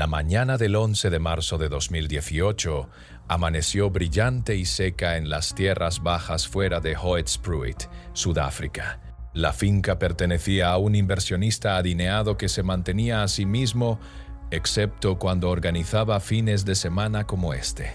La mañana del 11 de marzo de 2018 amaneció brillante y seca en las tierras bajas fuera de Hoedspruit, Sudáfrica. La finca pertenecía a un inversionista adinerado que se mantenía a sí mismo, excepto cuando organizaba fines de semana como este.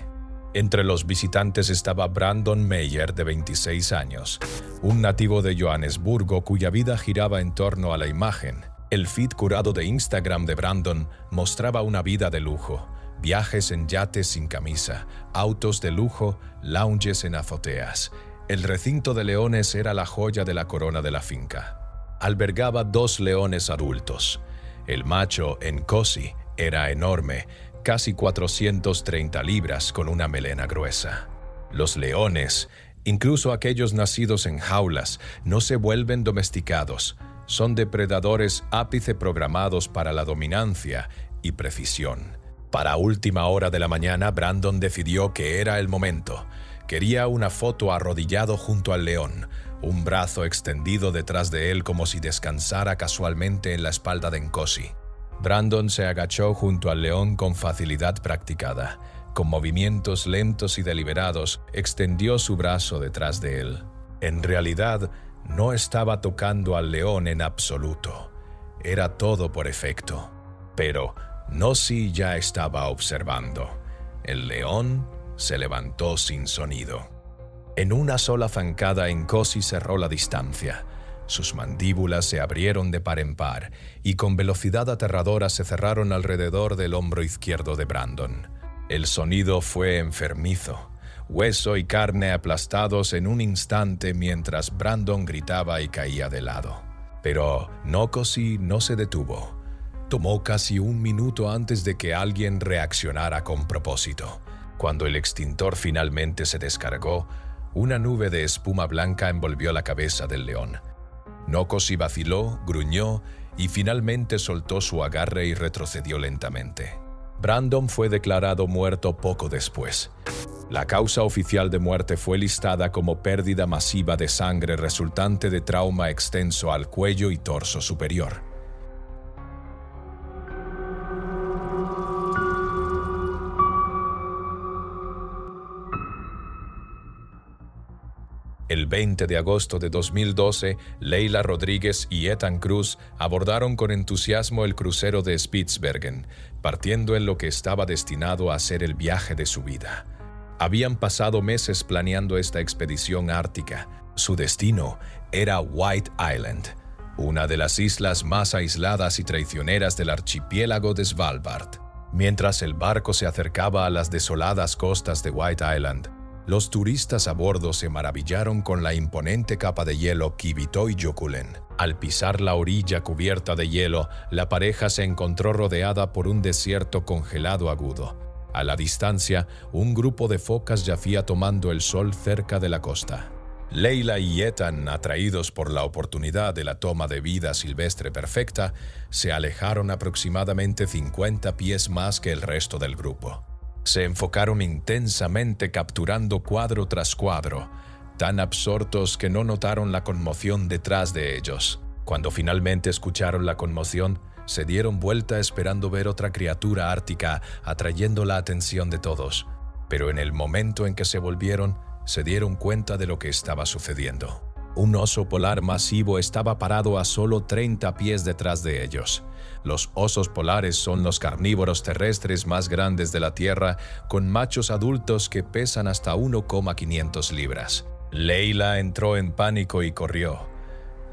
Entre los visitantes estaba Brandon Meyer, de 26 años, un nativo de Johannesburgo cuya vida giraba en torno a la imagen. El feed curado de Instagram de Brandon mostraba una vida de lujo, viajes en yates sin camisa, autos de lujo, lounges en azoteas. El recinto de leones era la joya de la corona de la finca. Albergaba 2 leones adultos. El macho, Nkosi, era enorme, casi 430 libras con una melena gruesa. Los leones, incluso aquellos nacidos en jaulas, no se vuelven domesticados. Son depredadores ápice programados para la dominancia y precisión. Para última hora de la mañana, Brandon decidió que era el momento. Quería una foto arrodillado junto al león, un brazo extendido detrás de él como si descansara casualmente en la espalda de Nkosi. Brandon se agachó junto al león con facilidad practicada. Con movimientos lentos y deliberados, extendió su brazo detrás de él. En realidad, no estaba tocando al león en absoluto. Era todo por efecto. Pero Nkosi ya estaba observando. El león se levantó sin sonido. En una sola zancada, Nkosi cerró la distancia. Sus mandíbulas se abrieron de par en par y con velocidad aterradora se cerraron alrededor del hombro izquierdo de Brandon. El sonido fue enfermizo. Hueso y carne aplastados en un instante mientras Brandon gritaba y caía de lado. Pero Nkosi no se detuvo. Tomó casi un minuto antes de que alguien reaccionara con propósito. Cuando el extintor finalmente se descargó, una nube de espuma blanca envolvió la cabeza del león. Nkosi vaciló, gruñó y finalmente soltó su agarre y retrocedió lentamente. Brandon fue declarado muerto poco después. La causa oficial de muerte fue listada como pérdida masiva de sangre resultante de trauma extenso al cuello y torso superior. El 20 de agosto de 2012, Leila Rodríguez y Ethan Cruz abordaron con entusiasmo el crucero de Spitsbergen, partiendo en lo que estaba destinado a ser el viaje de su vida. Habían pasado meses planeando esta expedición ártica. Su destino era White Island, una de las islas más aisladas y traicioneras del archipiélago de Svalbard. Mientras el barco se acercaba a las desoladas costas de White Island, los turistas a bordo se maravillaron con la imponente capa de hielo Kivitoy-Jokulen. Al pisar la orilla cubierta de hielo, la pareja se encontró rodeada por un desierto congelado agudo. A la distancia, un grupo de focas yacía tomando el sol cerca de la costa. Leila y Ethan, atraídos por la oportunidad de la toma de vida silvestre perfecta, se alejaron aproximadamente 50 pies más que el resto del grupo. Se enfocaron intensamente capturando cuadro tras cuadro, tan absortos que no notaron la conmoción detrás de ellos. Cuando finalmente escucharon la conmoción, se dieron vuelta esperando ver otra criatura ártica atrayendo la atención de todos. Pero en el momento en que se volvieron, se dieron cuenta de lo que estaba sucediendo. Un oso polar masivo estaba parado a solo 30 pies detrás de ellos. Los osos polares son los carnívoros terrestres más grandes de la Tierra, con machos adultos que pesan hasta 1,500 libras. Leila entró en pánico y corrió.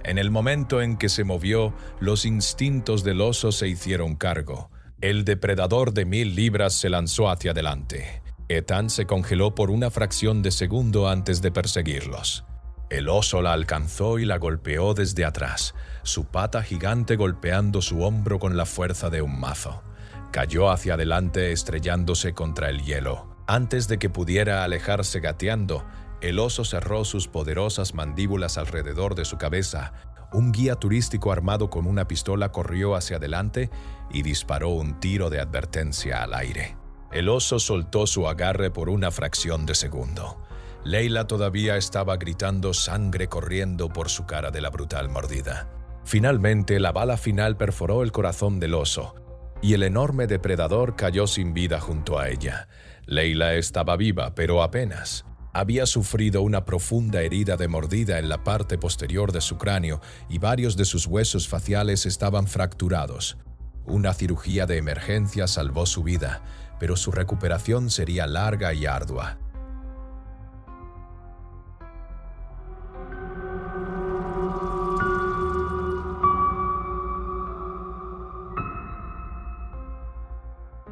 En el momento en que se movió, los instintos del oso se hicieron cargo. El depredador de 1000 libras se lanzó hacia adelante. Ethan se congeló por una fracción de segundo antes de perseguirlos. El oso la alcanzó y la golpeó desde atrás, su pata gigante golpeando su hombro con la fuerza de un mazo. Cayó hacia adelante estrellándose contra el hielo. Antes de que pudiera alejarse gateando, el oso cerró sus poderosas mandíbulas alrededor de su cabeza. Un guía turístico armado con una pistola corrió hacia adelante y disparó un tiro de advertencia al aire. El oso soltó su agarre por una fracción de segundo. Leila todavía estaba gritando, sangre corriendo por su cara de la brutal mordida. Finalmente, la bala final perforó el corazón del oso y el enorme depredador cayó sin vida junto a ella. Leila estaba viva, pero apenas. Había sufrido una profunda herida de mordida en la parte posterior de su cráneo y varios de sus huesos faciales estaban fracturados. Una cirugía de emergencia salvó su vida, pero su recuperación sería larga y ardua.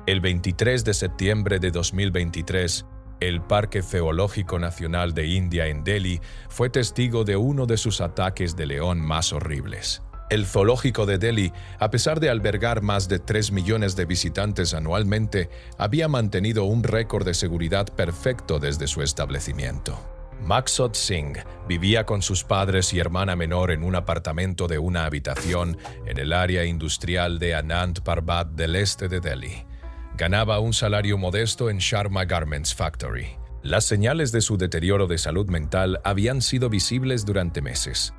El 23 de septiembre de 2023, el Parque Zoológico Nacional de India en Delhi fue testigo de uno de sus ataques de león más horribles. El zoológico de Delhi, a pesar de albergar más de 3 millones de visitantes anualmente, había mantenido un récord de seguridad perfecto desde su establecimiento. Maqsood Singh vivía con sus padres y hermana menor en un apartamento de una habitación en el área industrial de Anand Parbat del este de Delhi. Ganaba un salario modesto en Sharma Garments Factory. Las señales de su deterioro de salud mental habían sido visibles durante meses.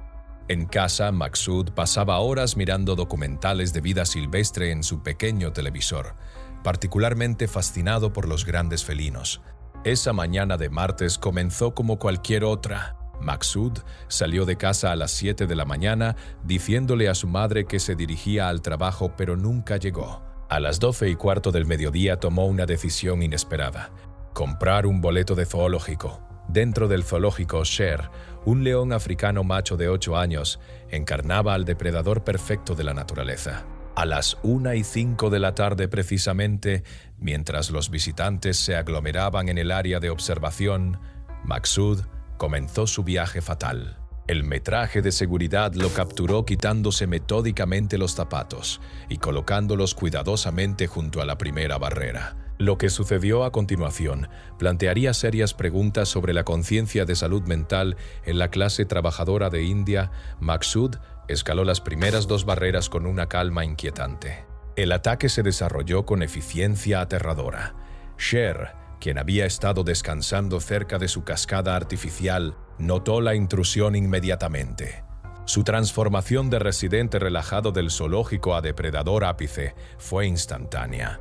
En casa, Maqsood pasaba horas mirando documentales de vida silvestre en su pequeño televisor, particularmente fascinado por los grandes felinos. Esa mañana de martes comenzó como cualquier otra. Maqsood salió de casa a las 7 de la mañana, diciéndole a su madre que se dirigía al trabajo, pero nunca llegó. A las 12:15 del mediodía tomó una decisión inesperada: comprar un boleto de zoológico. Dentro del zoológico, Sher, un león africano macho de 8 años, encarnaba al depredador perfecto de la naturaleza. A las 1:05 de la tarde precisamente, mientras los visitantes se aglomeraban en el área de observación, Maqsood comenzó su viaje fatal. El metraje de seguridad lo capturó quitándose metódicamente los zapatos y colocándolos cuidadosamente junto a la primera barrera. Lo que sucedió a continuación plantearía serias preguntas sobre la conciencia de salud mental en la clase trabajadora de India. Maqsood escaló las primeras 2 barreras con una calma inquietante. El ataque se desarrolló con eficiencia aterradora. Sher, quien había estado descansando cerca de su cascada artificial, notó la intrusión inmediatamente. Su transformación de residente relajado del zoológico a depredador ápice fue instantánea.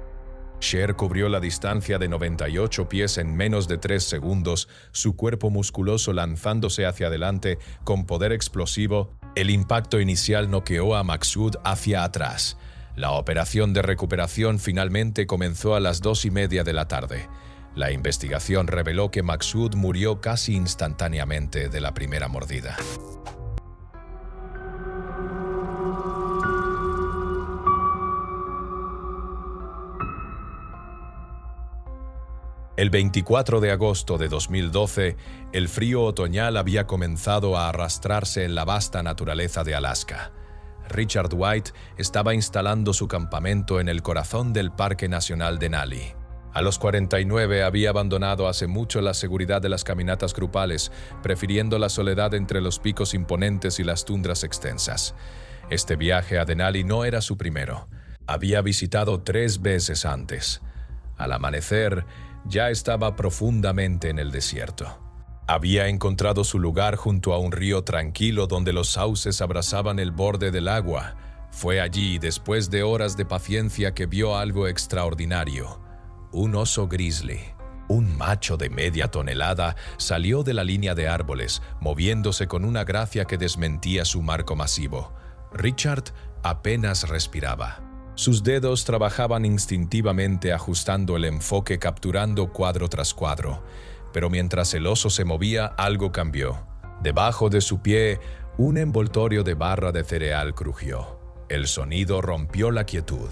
Sher cubrió la distancia de 98 pies en menos de 3 segundos, su cuerpo musculoso lanzándose hacia adelante con poder explosivo. El impacto inicial noqueó a Maqsood hacia atrás. La operación de recuperación finalmente comenzó a las 2:30 de la tarde. La investigación reveló que Maqsood murió casi instantáneamente de la primera mordida. El 24 de agosto de 2012, el frío otoñal había comenzado a arrastrarse en la vasta naturaleza de Alaska. Richard White estaba instalando su campamento en el corazón del Parque Nacional Denali. A los 49 había abandonado hace mucho la seguridad de las caminatas grupales, prefiriendo la soledad entre los picos imponentes y las tundras extensas. Este viaje a Denali no era su primero. Había visitado 3 veces antes. Al amanecer, ya estaba profundamente en el desierto. Había encontrado su lugar junto a un río tranquilo donde los sauces abrazaban el borde del agua. Fue allí, después de horas de paciencia, que vio algo extraordinario. Un oso grizzly, un macho de media tonelada, salió de la línea de árboles, moviéndose con una gracia que desmentía su marco masivo. Richard apenas respiraba. Sus dedos trabajaban instintivamente ajustando el enfoque, capturando cuadro tras cuadro. Pero mientras el oso se movía, algo cambió. Debajo de su pie, un envoltorio de barra de cereal crujió. El sonido rompió la quietud.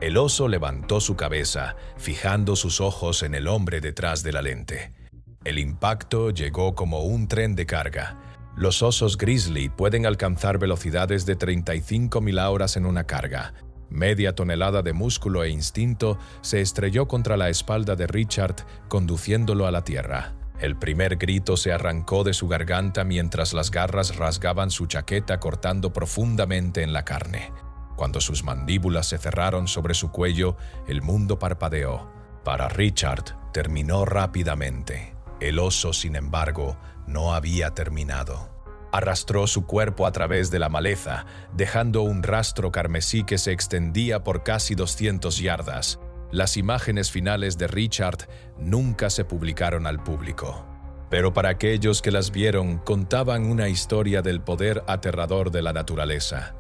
El oso levantó su cabeza, fijando sus ojos en el hombre detrás de la lente. El impacto llegó como un tren de carga. Los osos grizzly pueden alcanzar velocidades de 35 milhas en una carga. Media tonelada de músculo e instinto se estrelló contra la espalda de Richard, conduciéndolo a la tierra. El primer grito se arrancó de su garganta mientras las garras rasgaban su chaqueta, cortando profundamente en la carne. Cuando sus mandíbulas se cerraron sobre su cuello, el mundo parpadeó. Para Richard, terminó rápidamente. El oso, sin embargo, no había terminado. Arrastró su cuerpo a través de la maleza, dejando un rastro carmesí que se extendía por casi 200 yardas. Las imágenes finales de Richard nunca se publicaron al público, pero para aquellos que las vieron contaban una historia del poder aterrador de la naturaleza.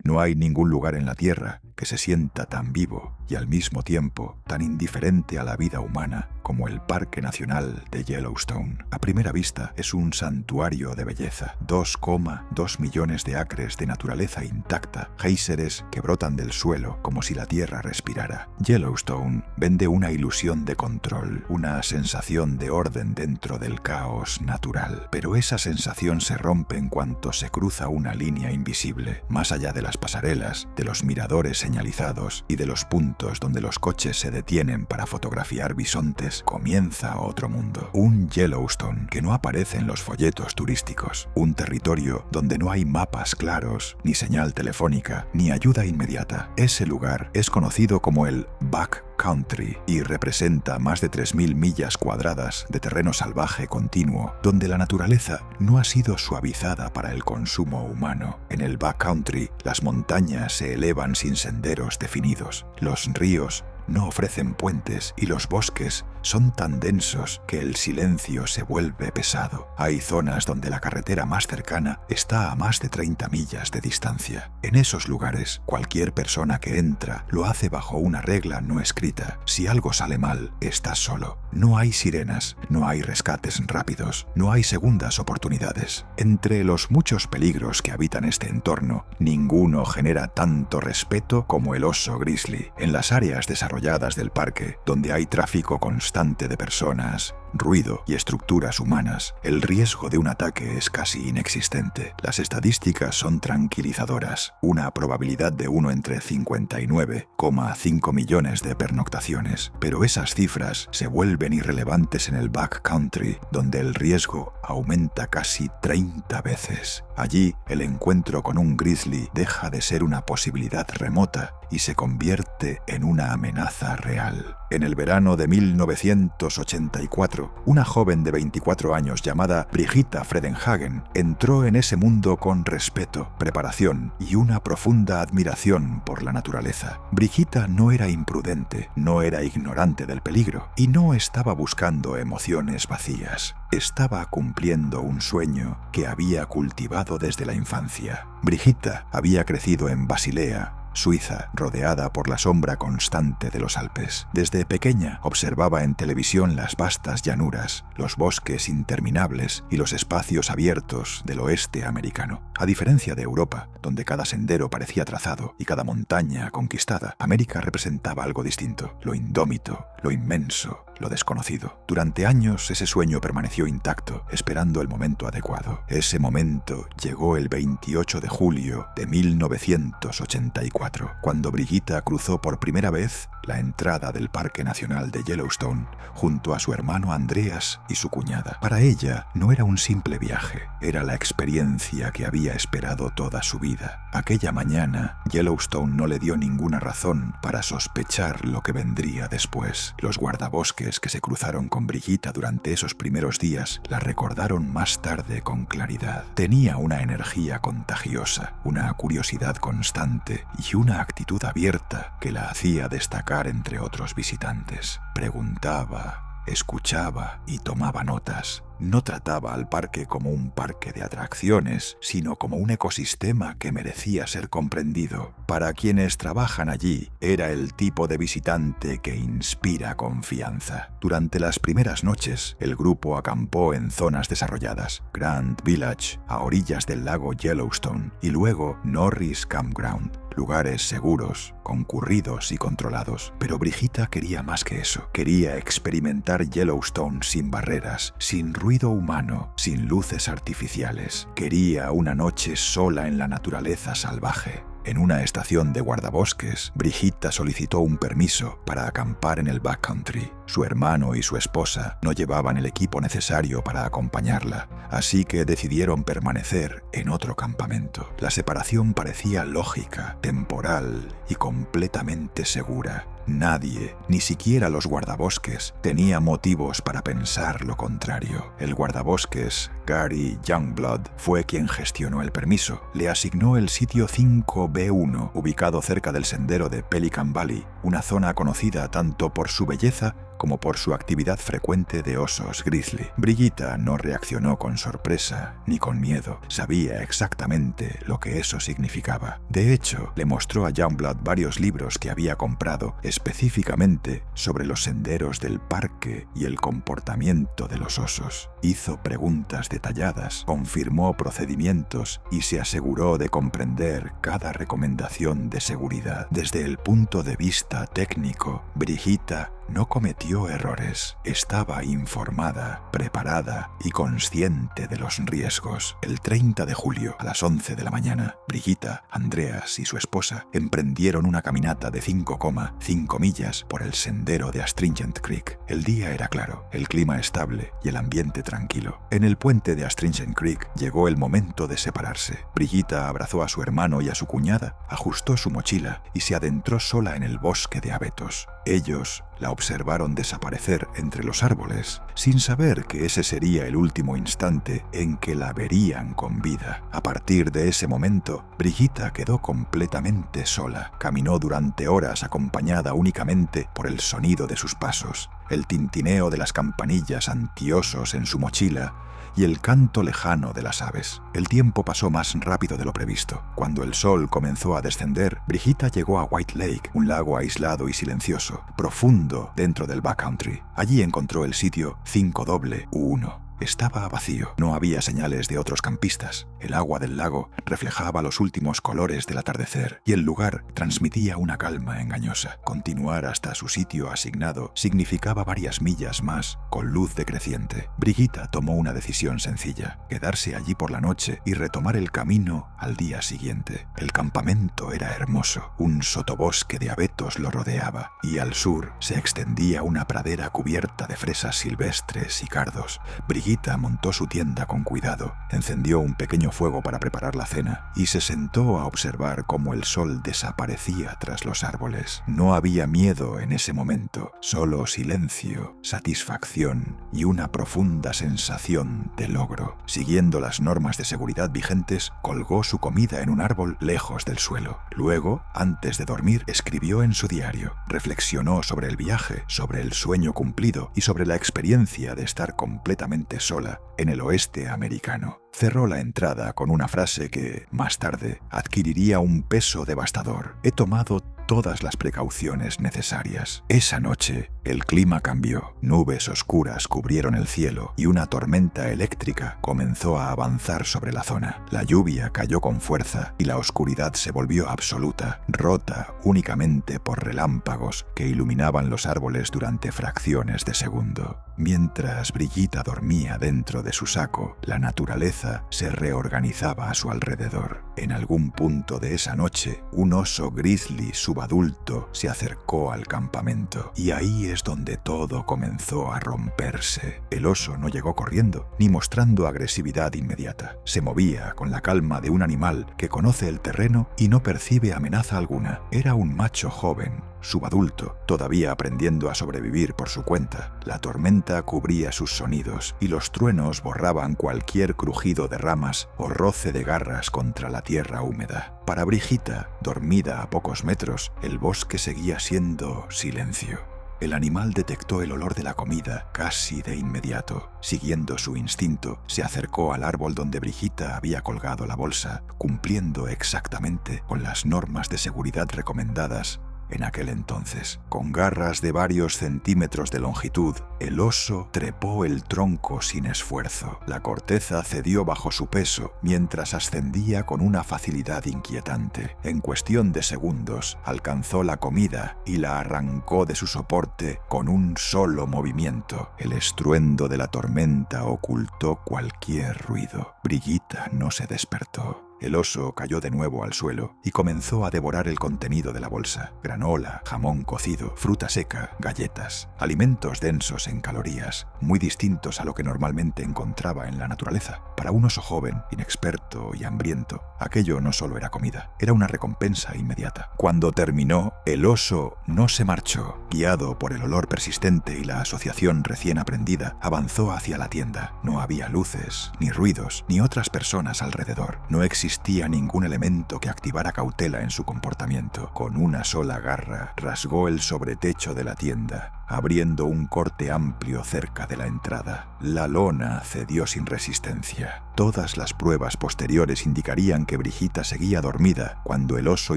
No hay ningún lugar en la Tierra que se sienta tan vivo y al mismo tiempo tan indiferente a la vida humana como el Parque Nacional de Yellowstone. A primera vista es un santuario de belleza, 2,2 millones de acres de naturaleza intacta, géiseres que brotan del suelo como si la tierra respirara. Yellowstone vende una ilusión de control, una sensación de orden dentro del caos natural, pero esa sensación se rompe en cuanto se cruza una línea invisible, más allá de las pasarelas, de los miradores señalizados y de los puntos donde los coches se detienen para fotografiar bisontes. Comienza otro mundo, un Yellowstone que no aparece en los folletos turísticos, un territorio donde no hay mapas claros, ni señal telefónica, ni ayuda inmediata. Ese lugar es conocido como el Backcountry y representa más de 3.000 millas cuadradas de terreno salvaje continuo, donde la naturaleza no ha sido suavizada para el consumo humano. En el Backcountry, las montañas se elevan sin senderos definidos, los ríos no ofrecen puentes y los bosques son tan densos que el silencio se vuelve pesado. Hay zonas donde la carretera más cercana está a más de 30 millas de distancia. En esos lugares, cualquier persona que entra lo hace bajo una regla no escrita. Si algo sale mal, estás solo. No hay sirenas, no hay rescates rápidos, no hay segundas oportunidades. Entre los muchos peligros que habitan este entorno, ninguno genera tanto respeto como el oso grizzly. En las áreas desarrolladas del parque, donde hay tráfico constante de personas, ruido y estructuras humanas, el riesgo de un ataque es casi inexistente. Las estadísticas son tranquilizadoras. Una probabilidad de 1 entre 59,5 millones de pernoctaciones. Pero esas cifras se vuelven irrelevantes en el backcountry, donde el riesgo aumenta casi 30 veces. Allí, el encuentro con un grizzly deja de ser una posibilidad remota y se convierte en una amenaza real. En el verano de 1984, una joven de 24 años llamada Brigitta Fredenhagen entró en ese mundo con respeto, preparación y una profunda admiración por la naturaleza. Brigitta no era imprudente, no era ignorante del peligro y no estaba buscando emociones vacías. Estaba cumpliendo un sueño que había cultivado desde la infancia. Brigitta había crecido en Basilea, Suiza, rodeada por la sombra constante de los Alpes. Desde pequeña observaba en televisión las vastas llanuras, los bosques interminables y los espacios abiertos del oeste americano. A diferencia de Europa, donde cada sendero parecía trazado y cada montaña conquistada, América representaba algo distinto, lo indómito, lo inmenso, lo desconocido. Durante años ese sueño permaneció intacto, esperando el momento adecuado. Ese momento llegó el 28 de julio de 1984, cuando Brigitta cruzó por primera vez la entrada del Parque Nacional de Yellowstone junto a su hermano Andreas y su cuñada. Para ella no era un simple viaje, era la experiencia que había esperado toda su vida. Aquella mañana, Yellowstone no le dio ninguna razón para sospechar lo que vendría después. Los guardabosques que se cruzaron con Brigitta durante esos primeros días la recordaron más tarde con claridad. Tenía una energía contagiosa, una curiosidad constante y una actitud abierta que la hacía destacar entre otros visitantes. Preguntaba, escuchaba y tomaba notas. No trataba al parque como un parque de atracciones, sino como un ecosistema que merecía ser comprendido. Para quienes trabajan allí, era el tipo de visitante que inspira confianza. Durante las primeras noches, el grupo acampó en zonas desarrolladas, Grand Village, a orillas del lago Yellowstone, y luego Norris Campground, lugares seguros, concurridos y controlados. Pero Brigitta quería más que eso. Quería experimentar Yellowstone sin barreras, sin ruido humano, sin luces artificiales. Quería una noche sola en la naturaleza salvaje. En una estación de guardabosques, Brigitta solicitó un permiso para acampar en el backcountry. Su hermano y su esposa no llevaban el equipo necesario para acompañarla, así que decidieron permanecer en otro campamento. La separación parecía lógica, temporal y completamente segura. Nadie, ni siquiera los guardabosques, tenía motivos para pensar lo contrario. El guardabosques, Gary Youngblood, fue quien gestionó el permiso. Le asignó el sitio 5B1, ubicado cerca del sendero de Pelican Valley, una zona conocida tanto por su belleza como por su actividad frecuente de osos grizzly. Brigitta no reaccionó con sorpresa ni con miedo. Sabía exactamente lo que eso significaba. De hecho, le mostró a Youngblood varios libros que había comprado específicamente sobre los senderos del parque y el comportamiento de los osos. Hizo preguntas detalladas, confirmó procedimientos y se aseguró de comprender cada recomendación de seguridad. Desde el punto de vista técnico, Brigitta no cometió errores. Estaba informada, preparada y consciente de los riesgos. El 30 de julio, a las 11 de la mañana, Brigitta, Andreas y su esposa emprendieron una caminata de 5,5 millas por el sendero de Astringent Creek. El día era claro, el clima estable y el ambiente tranquilo. En el puente de Astringent Creek llegó el momento de separarse. Brigitta abrazó a su hermano y a su cuñada, ajustó su mochila y se adentró sola en el bosque de abetos. Ellos la observaron desaparecer entre los árboles, sin saber que ese sería el último instante en que la verían con vida. A partir de ese momento, Brigitta quedó completamente sola. Caminó durante horas acompañada únicamente por el sonido de sus pasos, el tintineo de las campanillas antiosos en su mochila y el canto lejano de las aves. El tiempo pasó más rápido de lo previsto. Cuando el sol comenzó a descender, Brigitta llegó a White Lake, un lago aislado y silencioso, profundo dentro del backcountry. Allí encontró el sitio 5W1. Estaba vacío. No había señales de otros campistas. El agua del lago reflejaba los últimos colores del atardecer y el lugar transmitía una calma engañosa. Continuar hasta su sitio asignado significaba varias millas más, con luz decreciente. Brigitta tomó una decisión sencilla: quedarse allí por la noche y retomar el camino al día siguiente. El campamento era hermoso. Un sotobosque de abetos lo rodeaba y al sur se extendía una pradera cubierta de fresas silvestres y cardos. Brigitta montó su tienda con cuidado, encendió un pequeño fuego para preparar la cena y se sentó a observar cómo el sol desaparecía tras los árboles. No había miedo en ese momento, solo silencio, satisfacción y una profunda sensación de logro. Siguiendo las normas de seguridad vigentes, colgó su comida en un árbol lejos del suelo. Luego, antes de dormir, escribió en su diario. Reflexionó sobre el viaje, sobre el sueño cumplido y sobre la experiencia de estar completamente sola en el oeste americano. Cerró la entrada con una frase que, más tarde, adquiriría un peso devastador: he tomado todas las precauciones necesarias. Esa noche, el clima cambió. Nubes oscuras cubrieron el cielo y una tormenta eléctrica comenzó a avanzar sobre la zona. La lluvia cayó con fuerza y la oscuridad se volvió absoluta, rota únicamente por relámpagos que iluminaban los árboles durante fracciones de segundo. Mientras Brigitta dormía dentro de su saco, la naturaleza se reorganizaba a su alrededor. En algún punto de esa noche, un oso grizzly subadulto se acercó al campamento y ahí es donde todo comenzó a romperse. El oso no llegó corriendo ni mostrando agresividad inmediata. Se movía con la calma de un animal que conoce el terreno y no percibe amenaza alguna. Era un macho joven, subadulto, todavía aprendiendo a sobrevivir por su cuenta. La tormenta cubría sus sonidos y los truenos borraban cualquier crujido de ramas o roce de garras contra la tierra húmeda. Para Brigitta, dormida a pocos metros, el bosque seguía siendo silencio. El animal detectó el olor de la comida casi de inmediato. Siguiendo su instinto, se acercó al árbol donde Brigitta había colgado la bolsa, cumpliendo exactamente con las normas de seguridad recomendadas en aquel entonces. Con garras de varios centímetros de longitud, el oso trepó el tronco sin esfuerzo. La corteza cedió bajo su peso mientras ascendía con una facilidad inquietante. En cuestión de segundos, alcanzó la comida y la arrancó de su soporte con un solo movimiento. El estruendo de la tormenta ocultó cualquier ruido. Brigitta no se despertó. El oso cayó de nuevo al suelo y comenzó a devorar el contenido de la bolsa: granola, jamón cocido, fruta seca, galletas, alimentos densos en calorías, muy distintos a lo que normalmente encontraba en la naturaleza. Para un oso joven, inexperto y hambriento, aquello no solo era comida, era una recompensa inmediata. Cuando terminó, el oso no se marchó. Guiado por el olor persistente y la asociación recién aprendida, avanzó hacia la tienda. No había luces, ni ruidos, ni otras personas alrededor. No existía ningún elemento que activara cautela en su comportamiento. Con una sola garra, rasgó el sobretecho de la tienda, abriendo un corte amplio cerca de la entrada. La lona cedió sin resistencia. Todas las pruebas posteriores indicarían que Brigitta seguía dormida cuando el oso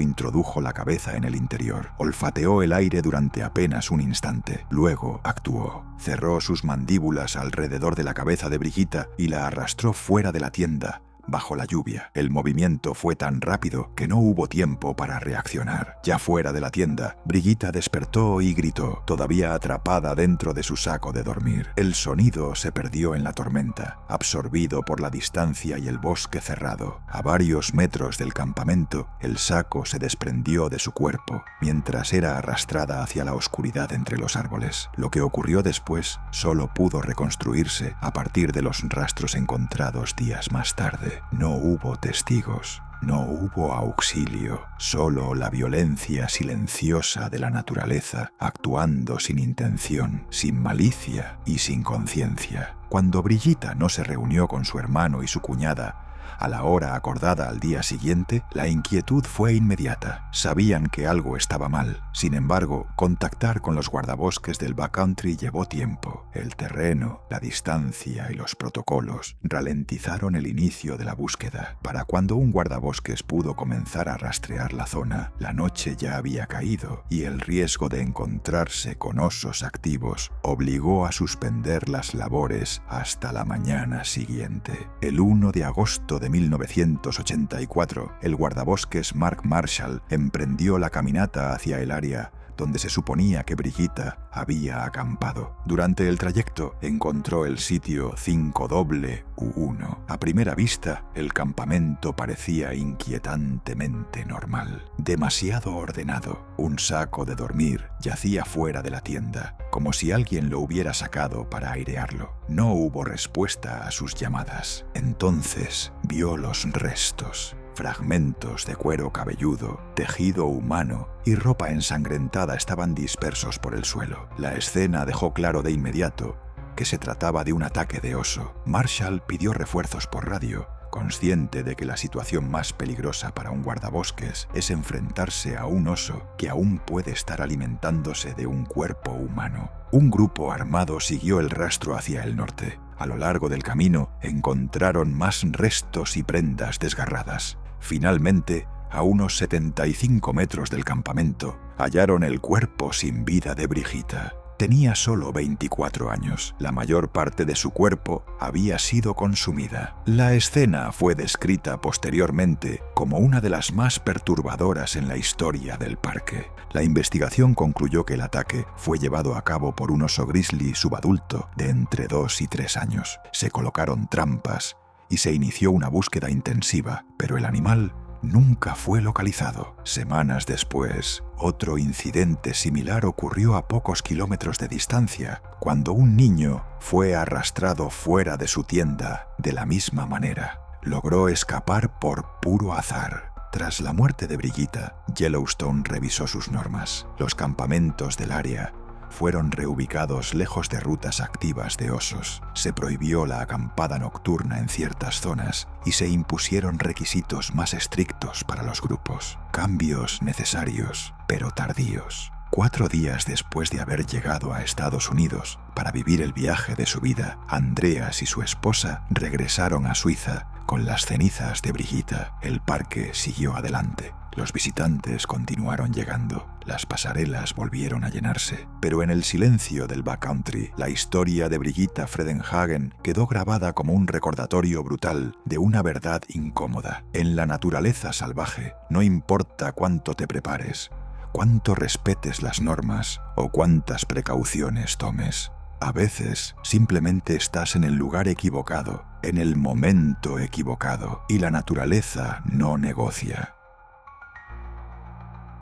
introdujo la cabeza en el interior. Olfateó el aire durante apenas un instante. Luego actuó. Cerró sus mandíbulas alrededor de la cabeza de Brigitta y la arrastró fuera de la tienda, bajo la lluvia. El movimiento fue tan rápido que no hubo tiempo para reaccionar. Ya fuera de la tienda, Brigitta despertó y gritó, todavía atrapada dentro de su saco de dormir. El sonido se perdió en la tormenta, absorbido por la distancia y el bosque cerrado. A varios metros del campamento, el saco se desprendió de su cuerpo, mientras era arrastrada hacia la oscuridad entre los árboles. Lo que ocurrió después solo pudo reconstruirse a partir de los rastros encontrados días más tarde. No hubo testigos, no hubo auxilio, solo la violencia silenciosa de la naturaleza, actuando sin intención, sin malicia y sin conciencia. Cuando Brigitta no se reunió con su hermano y su cuñada a la hora acordada al día siguiente, la inquietud fue inmediata. Sabían que algo estaba mal. Sin embargo, contactar con los guardabosques del backcountry llevó tiempo. El terreno, la distancia y los protocolos ralentizaron el inicio de la búsqueda. Para cuando un guardabosques pudo comenzar a rastrear la zona, la noche ya había caído y el riesgo de encontrarse con osos activos obligó a suspender las labores hasta la mañana siguiente. El 1 de agosto de 1984, el guardabosques Mark Marshall emprendió la caminata hacia el área donde se suponía que Brigitta había acampado. Durante el trayecto encontró el sitio 5U1. A primera vista, el campamento parecía inquietantemente normal, demasiado ordenado. Un saco de dormir yacía fuera de la tienda, como si alguien lo hubiera sacado para airearlo. No hubo respuesta a sus llamadas. Entonces vio los restos. Fragmentos de cuero cabelludo, tejido humano y ropa ensangrentada estaban dispersos por el suelo. La escena dejó claro de inmediato que se trataba de un ataque de oso. Marshall pidió refuerzos por radio, consciente de que la situación más peligrosa para un guardabosques es enfrentarse a un oso que aún puede estar alimentándose de un cuerpo humano. Un grupo armado siguió el rastro hacia el norte. A lo largo del camino encontraron más restos y prendas desgarradas. Finalmente, a unos 75 metros del campamento, hallaron el cuerpo sin vida de Brigitta. Tenía solo 24 años. La mayor parte de su cuerpo había sido consumida. La escena fue descrita posteriormente como una de las más perturbadoras en la historia del parque. La investigación concluyó que el ataque fue llevado a cabo por un oso grizzly subadulto de entre 2 y 3 años. Se colocaron trampas y se inició una búsqueda intensiva, pero el animal nunca fue localizado. Semanas después, otro incidente similar ocurrió a pocos kilómetros de distancia, cuando un niño fue arrastrado fuera de su tienda de la misma manera. Logró escapar por puro azar. Tras la muerte de Brigitta, Yellowstone revisó sus normas. Los campamentos del área fueron reubicados lejos de rutas activas de osos. Se prohibió la acampada nocturna en ciertas zonas y se impusieron requisitos más estrictos para los grupos. Cambios necesarios, pero tardíos. 4 días después de haber llegado a Estados Unidos para vivir el viaje de su vida, Andreas y su esposa regresaron a Suiza con las cenizas de Brigitta. El parque siguió adelante. Los visitantes continuaron llegando, las pasarelas volvieron a llenarse, pero en el silencio del backcountry, la historia de Brigitta Fredenhagen quedó grabada como un recordatorio brutal de una verdad incómoda. En la naturaleza salvaje, no importa cuánto te prepares, cuánto respetes las normas o cuántas precauciones tomes, A veces simplemente estás en el lugar equivocado, en el momento equivocado, y la naturaleza no negocia.